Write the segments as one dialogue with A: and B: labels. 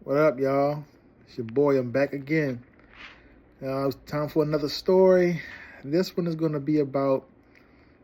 A: What up, y'all? It's your boy. I'm back again. It's time for another story. This one is going to be about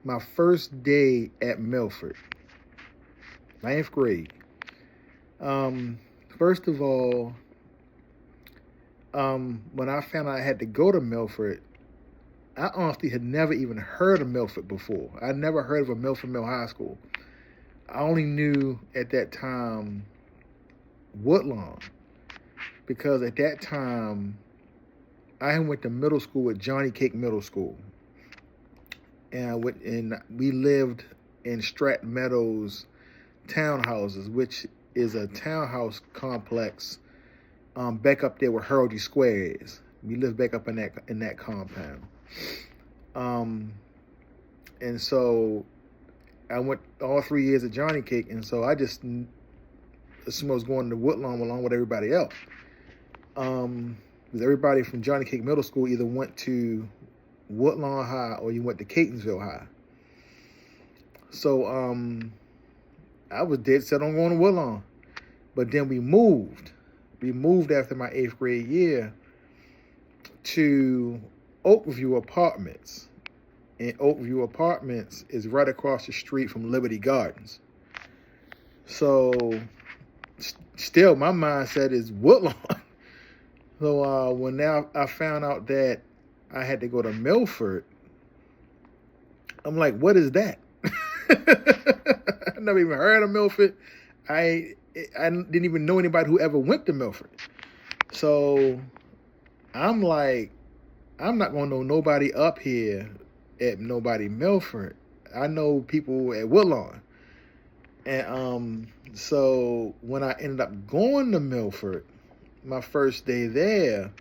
A: my first day at Milford, ninth grade. First of all, when I found out I had to go to Milford, I honestly had never even heard of Milford before. I never heard of a Milford Mill High School. I only knew at that time Woodlawn, because at that time I went to middle school at Johnny Cake Middle School, and we lived in Stratton Meadows townhouses, which is a townhouse complex back up there where Heraldry Square is. We lived back up in that compound, and so I went all 3 years at Johnny Cake, and so I just assumed I was going to Woodlawn along with everybody else. Because everybody from Johnny Cake Middle School either went to Woodlawn High or you went to Catonsville High. So I was dead set on going to Woodlawn. But then we moved. We moved after my 8th grade year to Oakview Apartments. And Oakview Apartments is right across the street from Liberty Gardens. So still, my mindset is Woodlawn. So when now I found out that I had to go to Milford, I'm like, what is that? I never even heard of Milford. I didn't even know anybody who ever went to Milford. So I'm like, I'm not going to know nobody up here at nobody Milford. I know people at Woodlawn. And so when I ended up going to Milford, my first day there,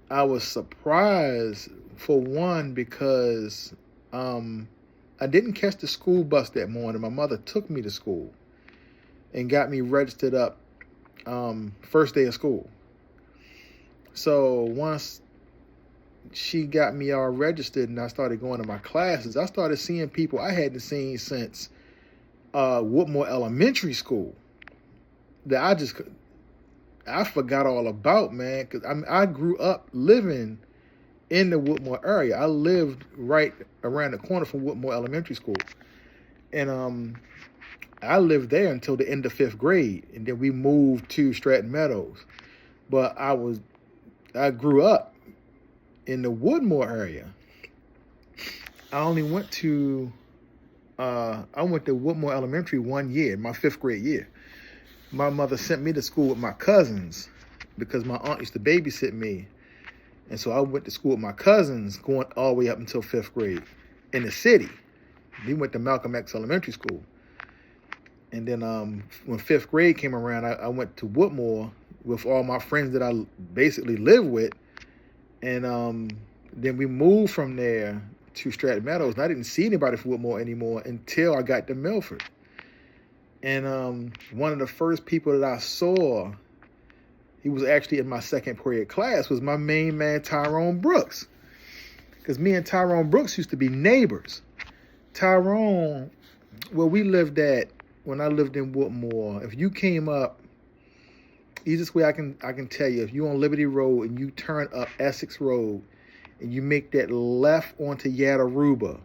A: I was surprised, for one, because I didn't catch the school bus that morning. My mother took me to school and got me registered up first day of school. So once she got me all registered and I started going to my classes, I started seeing people I hadn't seen since Woodmore Elementary School that I forgot all about, man, because I grew up living in the Woodmore area. I lived right around the corner from Woodmore Elementary School. And I lived there until the end of 5th grade, and then we moved to Stratton Meadows. But I grew up in the Woodmore area. I went to Woodmore Elementary 1 year, my 5th grade year. My mother sent me to school with my cousins because my aunt used to babysit me. And so I went to school with my cousins going all the way up until 5th grade in the city. We went to Malcolm X Elementary School. And then when 5th grade came around, I went to Woodmore with all my friends that I basically lived with. And then we moved from there to Stratton Meadows. And I didn't see anybody from Woodmore anymore until I got to Milford. And one of the first people that I saw, he was actually in my 2nd period class, was my main man, Tyrone Brooks. Because me and Tyrone Brooks used to be neighbors. Tyrone, where we lived at, when I lived in Woodmore, if you came up, easiest way I can tell you, if you're on Liberty Road and you turn up Essex Road and you make that left onto Yadaruba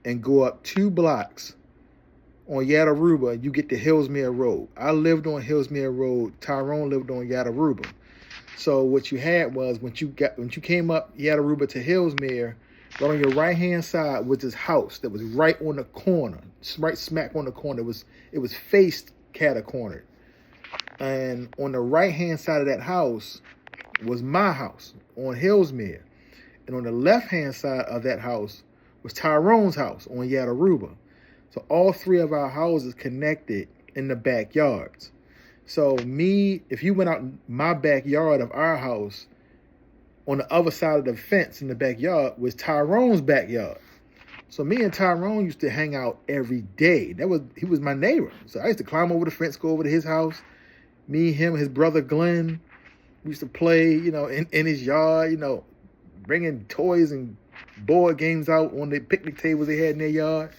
A: and go up 2 blocks, on Yadaruba, you get to Hillsmere Road. I lived on Hillsmere Road. Tyrone lived on Yadaruba. So what you had was when you came up Yadaruba to Hillsmere, right on your right hand side was this house that was right on the corner, right smack on the corner. It was faced cata-cornered, and on the right hand side of that house was my house on Hillsmere, and on the left hand side of that house was Tyrone's house on Yadaruba. So all 3 of our houses connected in the backyards. So if you went out my backyard of our house, on the other side of the fence in the backyard was Tyrone's backyard. So me and Tyrone used to hang out every day. He was my neighbor. So I used to climb over the fence, go over to his house. Me, him, his brother Glenn, we used to play, in his yard, bringing toys and board games out on the picnic tables they had in their yard.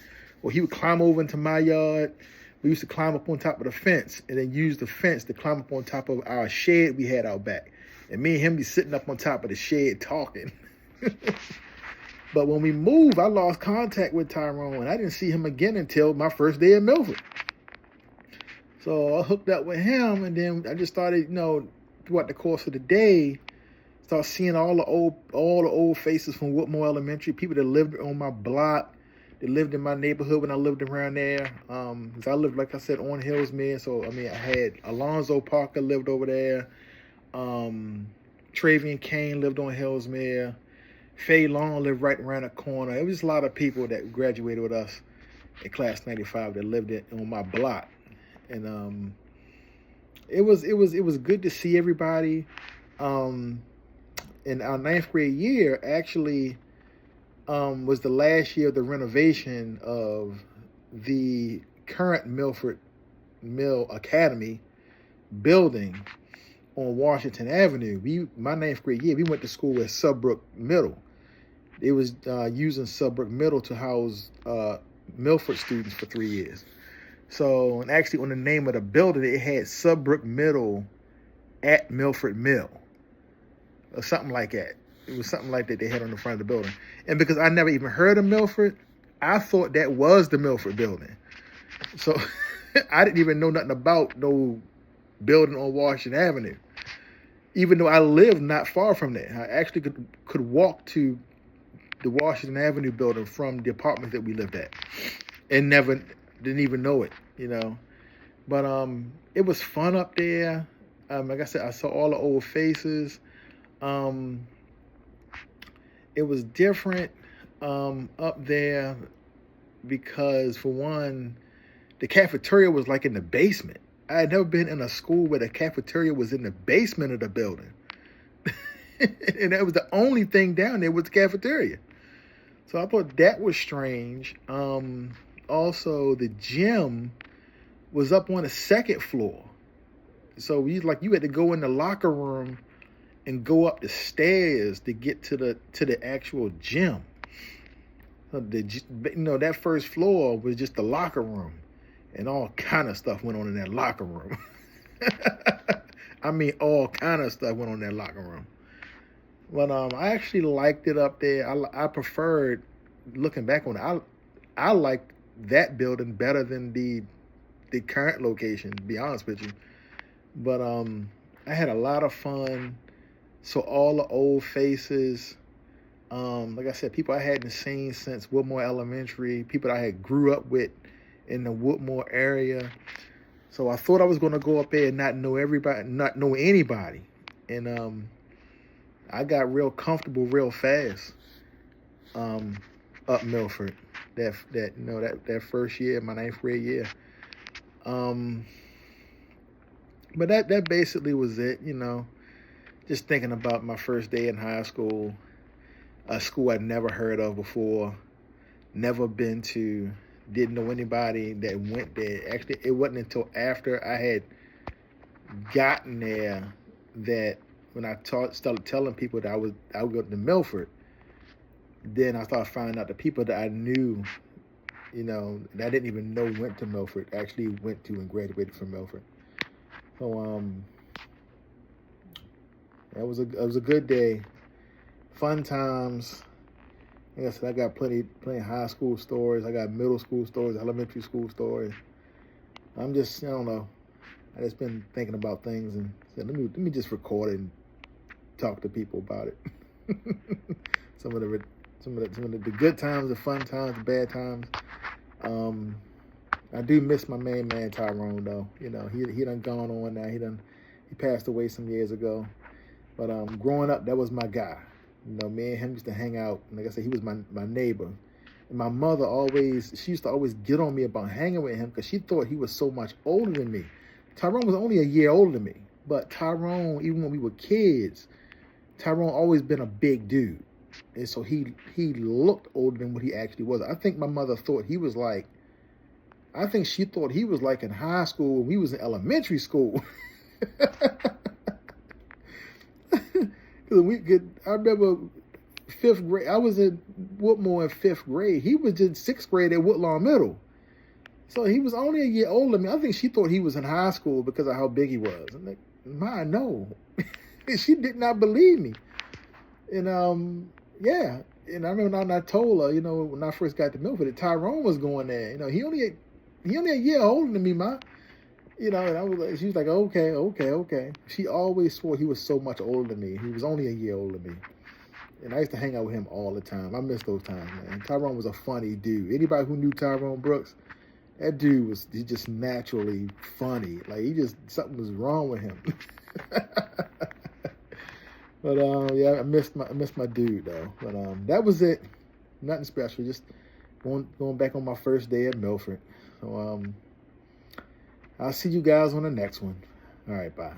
A: Or he would climb over into my yard. we used to climb up on top of the fence and then use the fence to climb up on top of our shed we had out back. And me and him be sitting up on top of the shed talking. But when we moved, I lost contact with Tyrone, and I didn't see him again until my first day in Milford. So I hooked up with him, and then I just started, throughout the course of the day, start seeing all the old faces from Woodmore Elementary, people that lived on my block, that lived in my neighborhood when I lived around there. Because I lived, like I said, on Hillsmere. So I had Alonzo Parker lived over there. Travian Kane lived on Hillsmere. Faye Long lived right around the corner. It was a lot of people that graduated with us in class 95 that lived on my block. And it was good to see everybody. In our 9th grade year, actually, was the last year of the renovation of the current Milford Mill Academy building on Washington Avenue. My 9th grade year, we went to school at Subbrook Middle. It was using Subbrook Middle to house Milford students for 3 years. So, and actually on the name of the building, it had Subbrook Middle at Milford Mill, or something like that. It was something like that they had on the front of the building. And because I never even heard of Milford, I thought that was the Milford building. So I didn't even know nothing about no building on Washington Avenue, even though I lived not far from there. I actually could walk to the Washington Avenue building from the apartment that we lived at, and never didn't even know it, But it was fun up there. Like I said, I saw all the old faces. It was different up there because, for one, the cafeteria was like in the basement. I had never been in a school where the cafeteria was in the basement of the building. And that was the only thing down there was the cafeteria. So I thought that was strange. Also, the gym was up on the 2nd floor. So you had to go in the locker room and go up the stairs to get to the actual gym. So that first floor was just the locker room, and all kind of stuff went on in that locker room. I mean, all kind of stuff went on in that locker room. But I actually liked it up there. I preferred, looking back on it, I liked that building better than the current location, to be honest with you. But I had a lot of fun. So all the old faces, like I said, people I hadn't seen since Woodmore Elementary, people I had grew up with in the Woodmore area. So I thought I was going to go up there and not know everybody, not know anybody. And I got real comfortable real fast up Milford that first year, my 9th grade year. But that basically was it, Just thinking about my first day in high school, a school I'd never heard of before, never been to, didn't know anybody that went there. Actually, it wasn't until after I had gotten there that when I started telling people that I would go to Milford, then I started finding out the people that I knew, that I didn't even know went to Milford, actually went to and graduated from Milford. So it was a good day, fun times. Like I said, I got plenty of high school stories. I got middle school stories, elementary school stories. I'm just, I don't know. I just been thinking about things and said, let me just record it and talk to people about it. some of the good times, the fun times, the bad times. I do miss my main man Tyrone though. He done gone on now. He passed away some years ago. But growing up, that was my guy. Me and him used to hang out. And like I said, he was my neighbor. And my mother she used to always get on me about hanging with him because she thought he was so much older than me. Tyrone was only a year older than me. But Tyrone, even when we were kids, Tyrone always been a big dude. And so he looked older than what he actually was. I think my mother thought she thought he was like in high school when we was in elementary school. I remember 5th grade. I was in Woodmore in 5th grade. He was in 6th grade at Woodlawn Middle. So he was only a year older than me. I think she thought he was in high school because of how big he was. I'm like, Ma, no. She did not believe me. And yeah. And I remember when I told her, when I first got to Milford, that Tyrone was going there. He only a year older than me, Ma. And I was like, she was like, okay. She always swore he was so much older than me. He was only a year older than me. And I used to hang out with him all the time. I miss those times, man. Tyrone was a funny dude. Anybody who knew Tyrone Brooks, that dude was just naturally funny. Like, something was wrong with him. But yeah, I missed my dude though. But that was it. Nothing special. Just going back on my first day at Milford. So I'll see you guys on the next one. All right, bye.